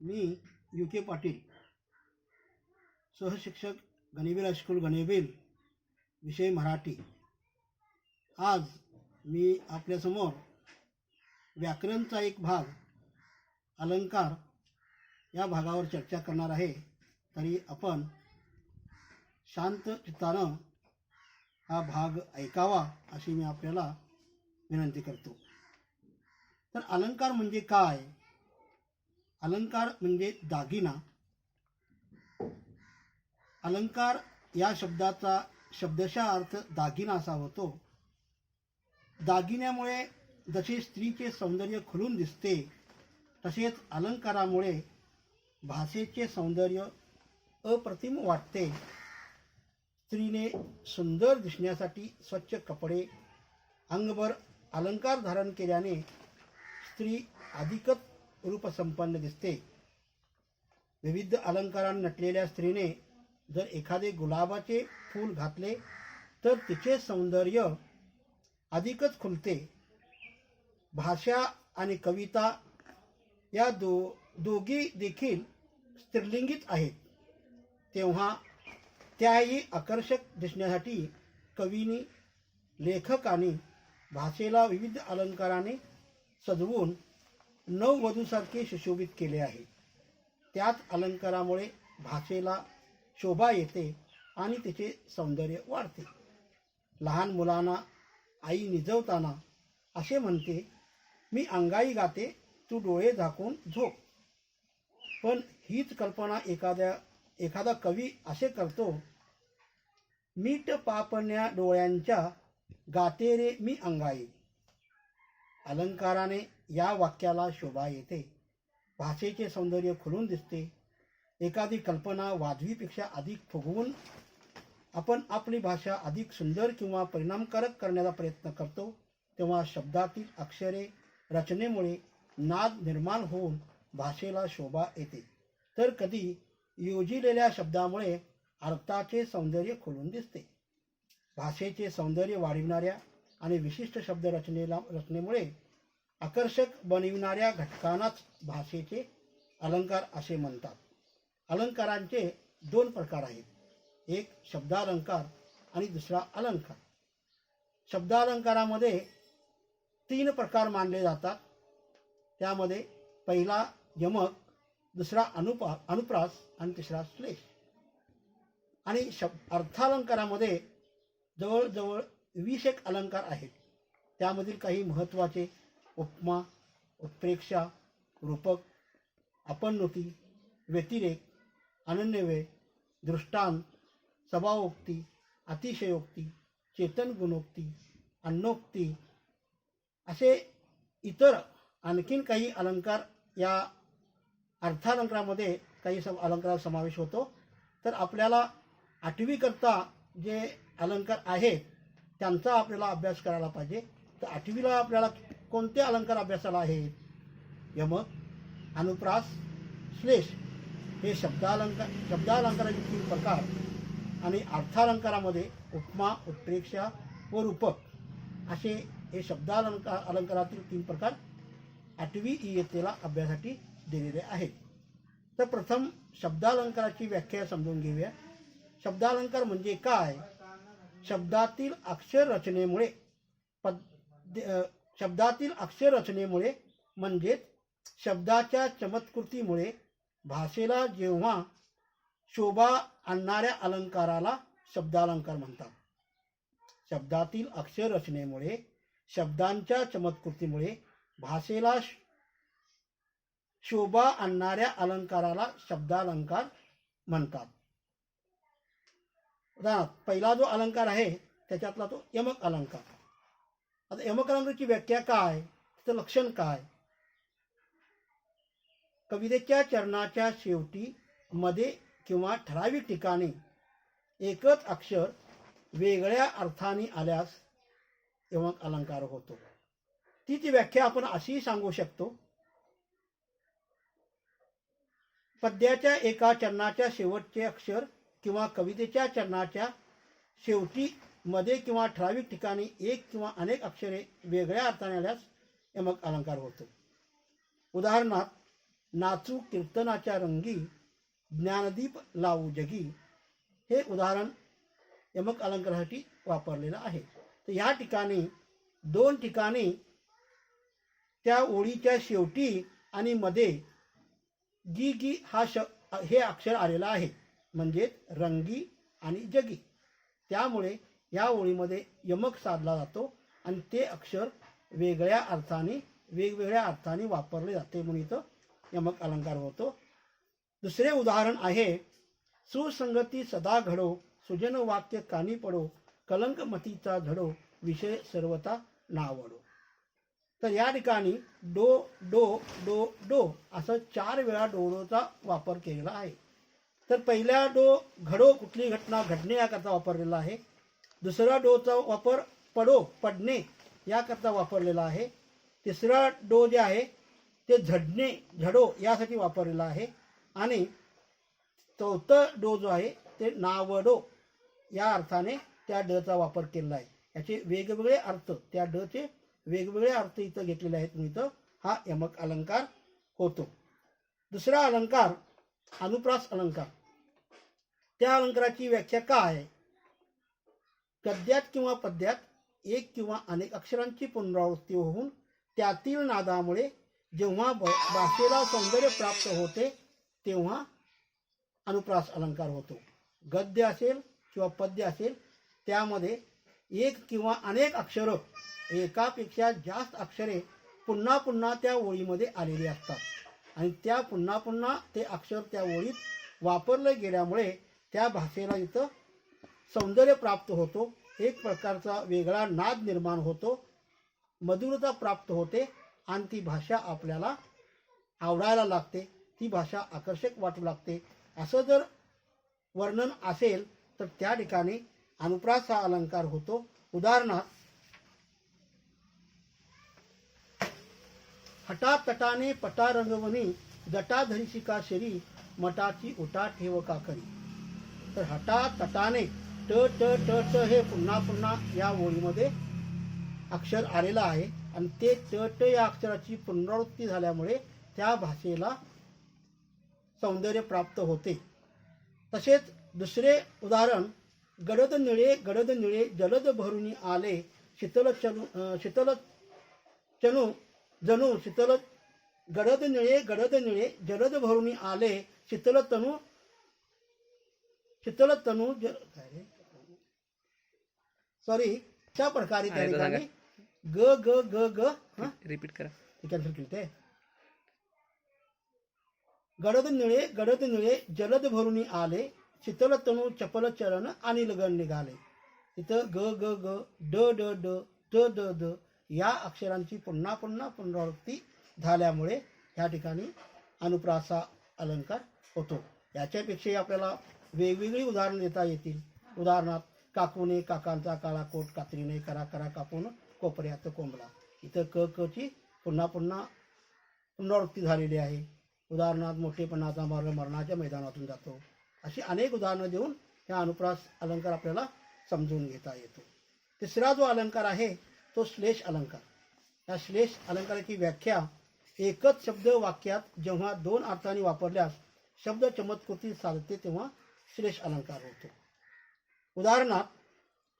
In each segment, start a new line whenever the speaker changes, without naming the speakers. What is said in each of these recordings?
मी UK Patil, सहशिक्षक गणेबील high school गणेबील, विषय मराठी. आज मी आपल्यासमोर व्याकरणचा एक भाग अलंकार या भागावर चर्चा करणार आहे. तरी आपण शांत चित्तानं हा भाग ऐकावा अशी मी आपल्याला विनंती करतो. तर अलंकार म्हणजे काय? अलंकार म्हणजे दागिना. अलंकार या शब्दाचा शब्दशः अर्थ दागिना असा होतो. दागिन्यामुळे जसे स्त्रीचे सौंदर्य खुलून दिसते, तसेच अलंकारामुळे भाषेचे सौंदर्य अप्रतिम वाटते. स्त्रीने सुंदर दिसण्यासाठी स्वच्छ कपडे, अंगभर अलंकार धारण केल्याने स्त्री अधिकच रूपसंपन्न दिसते. विविध अलंकारांनी नटलेल्या स्त्रीने जर एखादे गुलाबाचे फूल घातले तर तिचे सौंदर्य अधिकच खुलते. भाषा आणि कविता या दोघी देखील स्त्रीलिंगीच आहेत. तेव्हा त्याही आकर्षक दिसण्यासाठी कवीनी, लेखकाने भाषेला विविध अलंकाराने सजवून नववधूसारखे सुशोभित केले आहे. त्याच अलंकारामुळे भाषेला शोभा येते आणि तिचे सौंदर्य वाढते. लहान मुलांना आई निजवताना असे म्हणते, मी अंगाई गाते, तू डोळे झाकून झोप. पण हीच कल्पना एखादा कवी असे करतो, मीठ पापण्या डोळ्यांच्या गाते रे मी अंगाई. अलंकाराने या वाक्याला शोभा येते. भाषेचे सौंदर्य खुलून दिसते. एखादी कल्पना वाजवीपेक्षा अधिक फुगवून आपण आपली भाषा अधिक सुंदर किंवा परिणामकारक करण्याचा प्रयत्न करतो. तेव्हा शब्दातील अक्षरे रचनेमुळे नाद निर्माण होऊन भाषेला शोभा येते. तर कधी योजिलेल्या शब्दामुळे अर्थाचे सौंदर्य खुलून दिसते. भाषेचे सौंदर्य वाढविणाऱ्या आणि विशिष्ट शब्द रचनेमुळे आकर्षक बनविणाऱ्या घटकांनाच भाषेचे अलंकार असे म्हणतात. अलंकारांचे दोन प्रकार आहेत. एक शब्दालंकार आणि दुसरा अलंकार. शब्दालंकारामध्ये तीन प्रकार मानले जातात. त्यामध्ये पहिला यमक, दुसरा अनुप्रास आणि तिसरा श्लेष. आणि अर्थालंकारामध्ये जवळजवळ 20 अलंकार आहेत. त्यामधील काही महत्त्वाचे उपमा, उत्प्रेक्षा, रूपक, अपन्नती, व्यतिरेक, अनन्यव्यय, दृष्टांत, स्वभावोक्ती, अतिशयोक्ती, चेतन गुणोक्ती, अन्नोक्ती असे इतर आणखीन काही अलंकार या अर्थालंकारामध्ये काही अलंकाराचा समावेश होतो. तर आपल्याला 8वी करता जे अलंकार आहेत त्यांचा आपल्याला अभ्यास करायला पाहिजे. तर 8वीला आपल्याला कोणते अलंकार अभ्यासाला आहेत? यमक, अनुप्रास, श्लेष हे शब्दालंकाराचे 3 प्रकार. आणि अर्थालंकारामध्ये उपमा, उत्प्रेक्षा व रूपक असे हे अलंकारातील 3 प्रकार 8वी इयत्तेला अभ्यासासाठी दिलेले आहेत. तर प्रथम शब्दालंकाराची व्याख्या समजून घेऊया. शब्दालंकार म्हणजे काय? शब्दातील अक्षर रचनेमुळे म्हणजेच शब्दाच्या चमत्कृतीमुळे भाषेला जेव्हा शोभा आणणाऱ्या अलंकाराला शब्दालंकार म्हणतात. शब्दातील अक्षर रचनेमुळे, शब्दांच्या चमत्कृतीमुळे भाषेला शोभा आणणाऱ्या अलंकाराला शब्दालंकार म्हणतात. उदाहरणार्थ पहिला जो अलंकार आहे त्याच्यातला तो यमक अलंकार. आता यमक अलंकाराची व्याख्या काय, त्याचं लक्षण काय? कवितेच्या चरणाच्या शेवटी, मध्ये किंवा ठराविक ठिकाणी एकच अक्षर वेगळ्या अर्थाने आल्यास यमक अलंकार होतो. तीच व्याख्या आपण अशी सांगू शकतो, पद्याच्या एका चरणाच्या शेवटचे अक्षर किंवा कवितेच्या चरणाच्या शेवटी, मध्ये किंवा ठराविक ठिकाणी एक किंवा अनेक अक्षरे वेगळ्या अर्थाने आल्यास यमक अलंकार होतो. उदाहरणार्थ नाचू कीर्तनाच्या रंगी, ज्ञानदीप लावू जगी, हे उदाहरण यमक अलंकारासाठी वापरलेलं आहे. तर या ठिकाणी दोन ठिकाणी त्या ओळीच्या शेवटी आणि मध्ये गी गी हे अक्षर आलेलं आहे, म्हणजे रंगी आणि जगी. त्यामुळे या ओळीमध्ये यमक साधला जातो आणि ते अक्षर वेगवेगळ्या अर्थाने वापरले जाते म्हणून इथं यमक अलंकार होतो. दुसरे उदाहरण आहे, सुसंगती सदा घडो, सुजन वाक्य कानी पडो, कलंक मतीचा झडो, विषय सर्वता नावडो. तर या ठिकाणी डो डो डो डो असं 4 वेळा डोचा वापर केलेला आहे. तर पहिल्या डो घडो कुठली घटना घडणे याकरता वापरलेला आहे. दुसरा डोचा वापर पडो पडणे याकरता वापरलेला आहे. तिसरा डो जे आहे ते झडणे झडो यासाठी वापरलेला आहे. आणि चौथं डो जो आहे ते नावडो या अर्थाने त्या डचा वापर केलेला आहे. याचे वेगवेगळे अर्थ, त्या डचे वेगवेगळे अर्थ इथं घेतलेले आहेत म्हणून इथं हा यमक अलंकार होतो. दुसरा अलंकार अनुप्रास अलंकार. त्या अलंकाराची व्याख्या काय आहे? गद्यात किंवा पद्यात एक किंवा अनेक अक्षरांची पुनरावृत्ती होऊन त्यातील नादामुळे जेव्हा भाषेला सौंदर्य प्राप्त होते तेव्हा अनुप्रास अलंकार होतो. गद्य असेल किंवा पद्य असेल त्यामध्ये एक किंवा अनेक अक्षरं, एकापेक्षा जास्त अक्षरे पुन्हा पुन्हा त्या ओळीमध्ये आलेली असतात आणि त्या पुन्हा पुन्हा ते अक्षर त्या ओळीत वापरले गेल्यामुळे त्या भाषेला इथं सौंदर्य प्राप्त होतो. एक प्रकारचा वेगळा नाद निर्माण होतो, मधुरता प्राप्त होते आणि ती भाषा आपल्याला आवडायला लागते, ती भाषा आकर्षक वाटू लागते. असं जर वर्णन असेल तर त्या ठिकाणी अनुप्रास हा अलंकार होतो. उदाहरणार्थ, हटातटाने पटा रंगवणी, जटाधरिशिका शरी, मटाची उटा ठेव काकरी. तर हटातटाने ट ट ट ट हे पुन्हा पुन्हा या ओळीमध्ये अक्षर आलेलं आहे आणि ते ट ट या अक्षराची पुनरावृत्ती झाल्यामुळे त्या भाषेला सौंदर्य प्राप्त होते. तसेच दुसरे उदाहरण, गडद निळे जलद भरुनी आले, शीतल चनू जणू शीतल, गडद निळे जलद भरुनी आले, शीतल तनू सॉरी त्या प्रकारे त्या ठिकाणी ग ग ग ग
रिपीट करा,
कॅन्सल केली ते. गडद निळे जलद भरुनी आले, शीतल तनू चपल चरण आणि लगन निघाले. इथं ग ग ग ड ड ड द द द या अक्षरांची पुन्हा पुन्हा पुनरावृत्ती झाल्यामुळे या ठिकाणी अनुप्रासा अलंकार होतो. याच्यापेक्षाही आपल्याला वेगवेगळी उदाहरणं देता येतील. उदाहरणार्थ, काकूने काकांचा काळा कोट, कात्रीने करा करा कापून कोपऱ्यात कोंबला. इथं क क ची पुन्हा पुन्हा पुनरावृत्ती झालेली आहे. उदाहरणार्थ, मोठेपणाचा मार्ग मरणाच्या मैदानातून जातो. अशी अनेक उदाहरणं देऊन हा अनुप्रास अलंकार आपल्याला समजून घेता येतो. तिसरा जो अलंकार आहे तो श्लेष अलंकार. या श्लेष अलंकाराची व्याख्या, एकच शब्द वाक्यात जेव्हा 2 अर्थांनी वापरल्यास शब्द चमत्कृती साधते तेव्हा श्लेष अलंकार होतो. उदाहरणार्थ,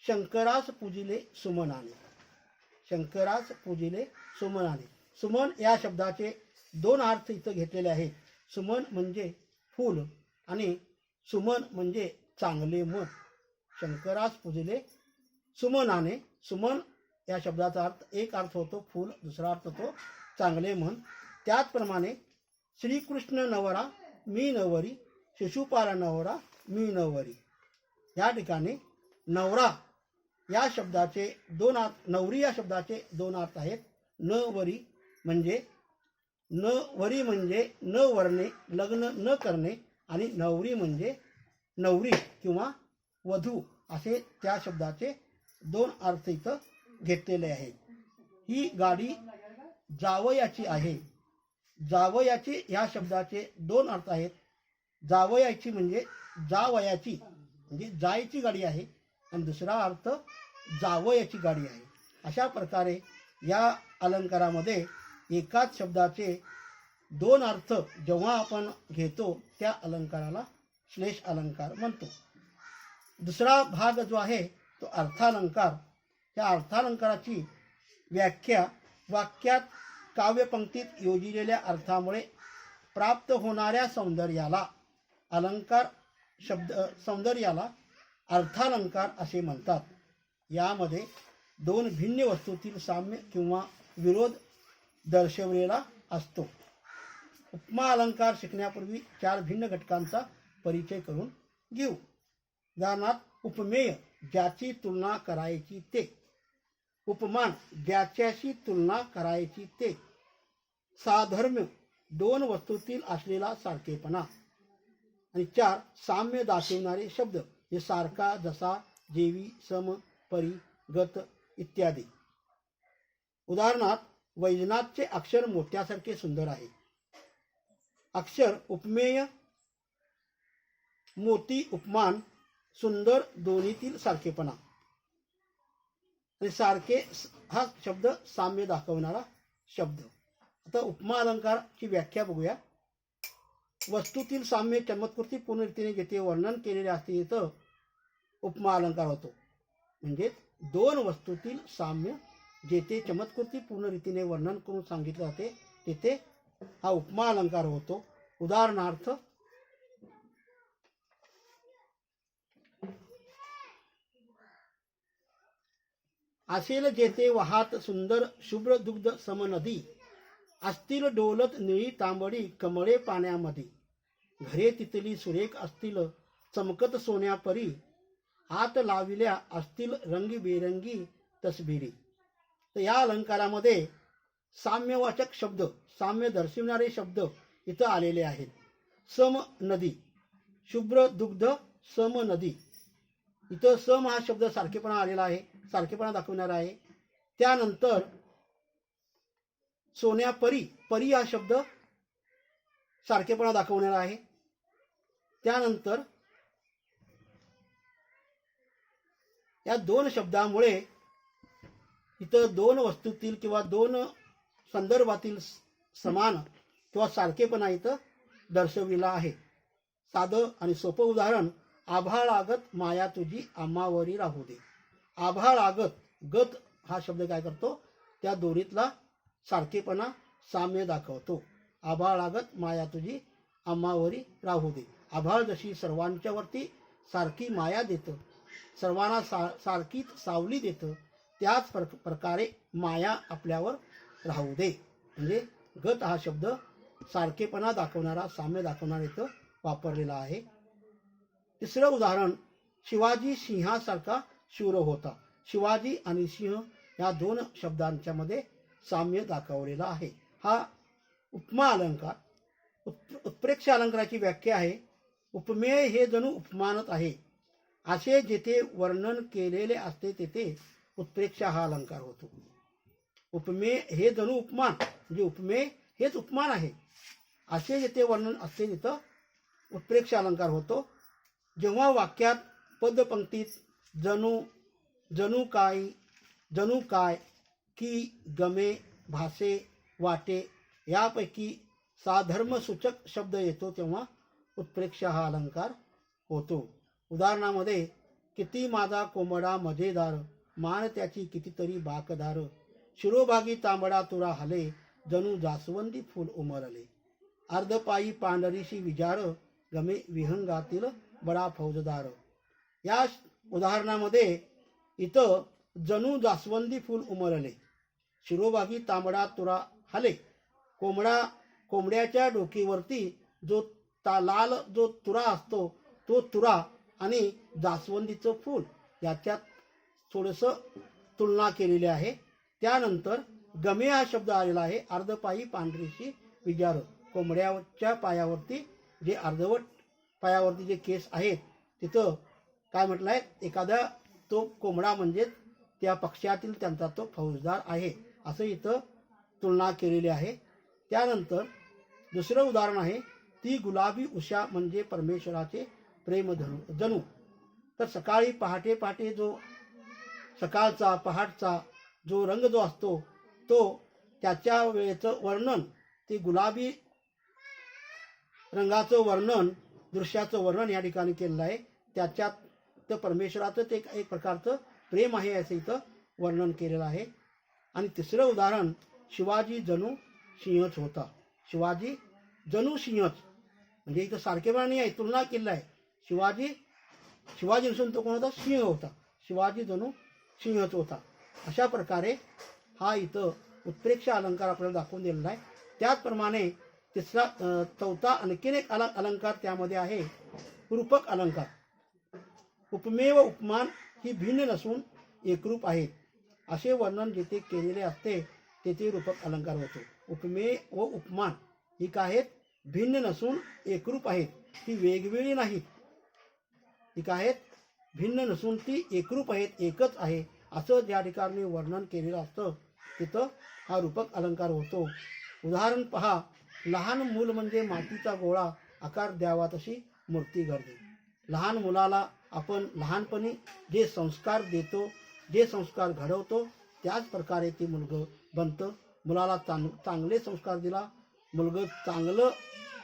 शंकरास पूजिले सुमनाने. शंकरास पूजिले सुमनाने. सुमन या शब्दाचे 2 अर्थ इथं घेतलेले आहेत. सुमन म्हणजे फूल आणि सुमन म्हणजे चांगले मन. शंकरास पूजिले सुमनाने. सुमन या शब्दाचा एक अर्थ होतो फूल, दुसरा अर्थ होतो चांगले मन. त्याचप्रमाणे श्रीकृष्ण नवरा मी नवरी, शिशुपाल नवरा मी नवरी. या ठिकाणी नवरा या शब्दाचे 2 अर्थ, नवरी या शब्दाचे 2 अर्थ आहेत. नवरी म्हणजे न वरणे, लग्न न करणे, आणि नवरी म्हणजे नवरी किंवा वधू असे त्या शब्दाचे 2 अर्थ इथं घेतलेले आहेत. ही गाडी जावयाची आहे. जावयाची या शब्दाचे 2 अर्थ आहेत. जावयाची म्हणजे जावयाची म्हणजे जायची गाडी आहे आणि दुसरा अर्थ जावयाची गाडी आहे. अशा प्रकारे या अलंकारामध्ये एकाच शब्दाचे दोन अर्थ जेव्हा आपण घेतो त्या अलंकाराला श्लेष अलंकार म्हणतो. दुसरा भाग जो आहे तो अर्थालंकार. त्या अर्थालंकाराची व्याख्या वाक्यात काव्यपंक्तीत योजिलेल्या अर्थामुळे प्राप्त होणाऱ्या सौंदर्याला सौंदर्याला अर्थालंकार असे म्हणतात. यामध्ये दोन भिन्न वस्तूतील साम्य किंवा विरोध दर्शवलेला असतो. उपमा अलंकार शिकण्यापूर्वी चार भिन्न घटकांचा परिचय करून घेऊ. उदाहरणार्थ उपमेय, ज्याची तुलना करायची ते. उपमान, ज्याच्याशी तुलना करायची ते. साधर्म्य, दोन वस्तूतील असलेला सारखेपणा. आणि चार, साम्य दाखवणारे शब्द, हे सारखा, जसा, जेवी, सम, परी, गत इत्यादी. उदाहरणार्थ वैजनाथचे अक्षर मोत्यासारखे सुंदर आहे. अक्षर उपमेय, मोती उपमान, सुंदर दोन्हीतील सारखेपणा. आणि सारखे हा शब्द साम्य दाखवणारा शब्द. आता उपमा अलंकाराची व्याख्या बघूया. वस्तूतील साम्य चमत्कृती पूर्ण रीतीने जेथे वर्णन केलेले असते तिथं उपमा अलंकार होतो. म्हणजे दोन वस्तूतील साम्य जेथे चमत्कृती पूर्ण रीतीने वर्णन करून सांगितले जाते तिथे हा उपमा अलंकार होतो. उदाहरणार्थ असेल जेथे वाहात सुंदर शुभ्र दुग्ध सम नदी, असतील डोलत निळी तांबडी कमळे पाण्यामध्ये, घरे तिथली सुरेख असतील चमकत सोन्या परी, आत लाविल्या असतील रंगीबेरंगी तसबिरी. तर या अलंकारामध्ये साम्यवाचक शब्द, साम्य दर्शविणारे शब्द इथं आलेले आहेत. सम नदी, शुभ्र दुग्ध सम नदी. इथं सम हा शब्द सारखेपणा आलेला आहे, सारखेपणा दाखवणारा आहे. त्यानंतर सोन्या परी, परी हा शब्द सारखेपणा दाखवणारा आहे. त्यानंतर या दोन शब्दामुळे इथं दोन वस्तूतील किंवा दोन संदर्भातील समान किंवा सारखेपणा इथं दर्शविला आहे. साधं आणि सोपं उदाहरण, आभाळ आगत माया तुझी आम्हावरी राहू दे. आभाळ आगत, गत हा शब्द काय करतो, त्या दोरीतला सारखेपणा साम्य दाखवतो. आभाळ आगत माया तुझी आम्हावरी राहू दे. आभाळ जशी सर्वांच्या वरती सारखी माया देतं, सर्वांना सारखीच सावली देतं, त्याच प्रकारे माया आपल्यावर राहू दे. म्हणजे गत हा शब्द सारखेपणा दाखवणारा, साम्य दाखवणारा इथं वापरलेला आहे. तिसरं उदाहरण, शिवाजी सिंहासारखा शूर होता. शिवाजी आणि सिंह या दोन शब्दांच्या मध्ये साम्य दाखवलेला आहे. हा उपमा अलंकार. उत्प्रेक्ष अलंकाराची व्याख्या आहे, उपमेय हे जणू उपमानच आहे. असे जेथे वर्णन केलेले असते तेथे उत्प्रेक्ष हा अलंकार होतो. उपमेय हे जणू उपमान, म्हणजे उपमेय हेच उपमान आहे. असे जेथे वर्णन असते तिथं उत्प्रेक्ष अलंकार होतो. जेव्हा वाक्यात पदपंक्तीत जणू, जणू काय, की, गमे, भासे, वाटे यापैकी साधर्मसूचक शब्द येतो तेव्हा उत्प्रेक्ष हा अलंकार होतो. उदाहरणामध्ये, किती माझा कोंबडा मजेदार, मान त्याची कितीतरी बाकदार, शिरोभागी तांबडा तुरा हले, जणू जास्वंदी फूल उमरले, अर्धपायी पांढरीशी विजार, गमे विहंगातील बडा फौजदार. या उदाहरणामध्ये इथं जणू जास्वंदी फूल उमरले, शिरोभागी तांबडा तुरा हले, कोंबड्याच्या डोकीवरती जो लाल जो तुरा असतो तो तुरा आणि जास्वंदीचं फूल याच्यात थोडंसं तुलना केलेली आहे. त्यानंतर गमे हा शब्द आलेला आहे, अर्धपायी पांढरीशी विजार, कोंबड्याच्या पायावरती जे अर्धवट पायावरती जे केस आहेत तिथं काय म्हटलं आहे, एखादा तो कोंबडा म्हणजे त्या पक्षातील त्यांचा तो फौजदार आहे असं इथं तुलना केलेली आहे. त्यानंतर दुसरं उदाहरण आहे, ती गुलाबी उषा म्हणजे परमेश्वराचे प्रेम जणू. तर सकाळी पहाटे जो सकाळचा पहाटचा जो रंग जो असतो तो त्याच्या वेळेचं वर्णन, ती गुलाबी रंगाचं वर्णन, दृश्याचं वर्णन या ठिकाणी केलेलं आहे. त्याच्यात तर परमेश्वराचं ते एक प्रकारचं प्रेम आहे असं इथं वर्णन केलेलं आहे. आणि तिसरं उदाहरण, शिवाजी जणू सिंहच होता. शिवाजी जणू सिंहच, म्हणजे इथं सारखेपणा नाही आहे, तुलना केलेला आहे. शिवाजी नसून तो कोण होता? सिंह होता. शिवाजी जणू सिंहच होता. अशा प्रकारे हा इथं उत्प्रेक्ष अलंकार आपल्याला दाखवून दिलेला आहे. त्याचप्रमाणे चौथा आणखीन एक अलंकार त्यामध्ये आहे रूपक अलंकार. उपमेय व उपमान ही भिन्न नसून एकरूप आहेत असे वर्णन जिथे केलेले असते तेथे रूपक अलंकार होतो. उपमेय व उपमान ही काय आहेत? भिन्न नसून एकरूप आहेत, ती वेगवेगळी नाहीत. ती काय आहेत? भिन्न नसून ती एकरूप आहेत, एकच आहे असं ज्या ठिकाणी वर्णन केलेलं असतं तिथं हा रूपक अलंकार होतो. उदाहरण पहा, लहान मूल म्हणजे मातीचा गोळा, आकार द्यावा तशी मूर्ती घडते. लहान मुलाला आपण लहानपणी जे संस्कार देतो, जे संस्कार घडवतो, त्याच प्रकारे ते मुलगं बनतं. मुलाला चांगले संस्कार दिला, मुलगं चांगलं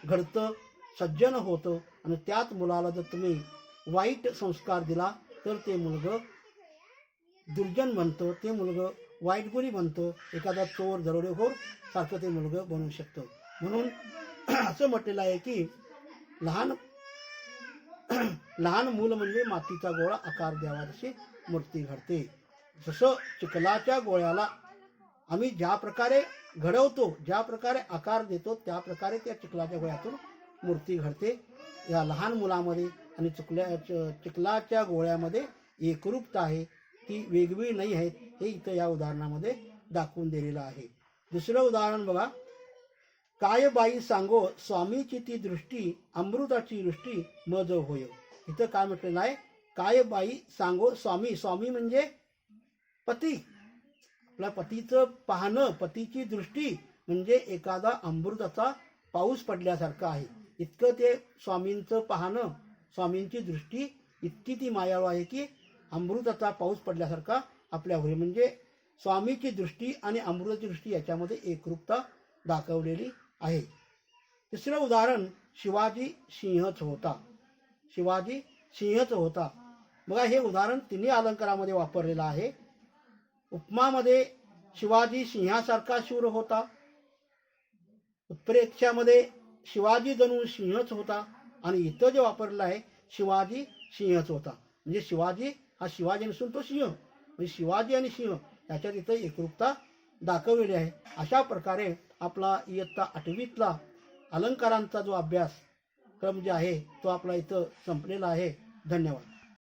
घडतं, सज्जन होतं. आणि त्याच मुलाला जर तुम्ही वाईट संस्कार दिला तर ते मुलगं दुर्जन बनतं, ते मुलगं वाईट गुणी बनतं, एखादा चोर दरोडेखोर सारखं ते मुलगं बनू शकतं. म्हणून असं म्हटलेलं आहे की लहान मूल म्हणजे मातीचा गोळा, आकार द्यावा तशी मूर्ती घडते. जसं चिखलाच्या गोळ्याला आम्ही ज्या प्रकारे घडवतो, ज्या प्रकारे आकार देतो, त्या प्रकारे त्या चिखलाच्या गोळ्यातून मूर्ती घडते. या लहान मुलामध्ये आणि चिखलाच्या गोळ्यामध्ये एकरूपता आहे, ती वेगवेगळी नाही आहेत, हे इथं या उदाहरणामध्ये दाखवून दिलेलं आहे. दुसरं उदाहरण बघा, काय बाई सांगो स्वामीची ती दृष्टी, अमृताची दृष्टी मज होय. इथं काय म्हटलेलं आहे? काय बाई सांगो स्वामी. स्वामी म्हणजे पती. आपल्या पतीचं पाहणं, पतीची दृष्टी म्हणजे एखादा अमृताचा पाऊस पडल्यासारखं आहे. इतकं ते स्वामींचं पाहणं, स्वामींची दृष्टी इतकी ती मायाळू आहे की अमृताचा पाऊस पडल्यासारखा आपल्या होईल. म्हणजे स्वामीची दृष्टी आणि अमृताची दृष्टी याच्यामध्ये एकरूपता दाखवलेली आहे. तिसरं उदाहरण, शिवाजी सिंहच होता. शिवाजी सिंहच होता. बघा, हे उदाहरण तिन्ही अलंकारामध्ये वापरलेलं आहे. उपमामध्ये शिवाजी सिंहासारखा शूर होता. उत्प्रेक्षामध्ये शिवाजी जणू सिंहच होता. आणि इथं जे वापरलेलं आहे शिवाजी सिंहच होता. म्हणजे शिवाजी हा शिवाजी नसून तो सिंह, म्हणजे शिवाजी आणि सिंह याच्यात इथं एकरूपता दाखवलेली आहे. अशा प्रकारे आपला इयत्ता 8वीतला अलंकारांचा जो अभ्यासक्रम जे आहे तो आपला इथं संपलेला आहे. धन्यवाद.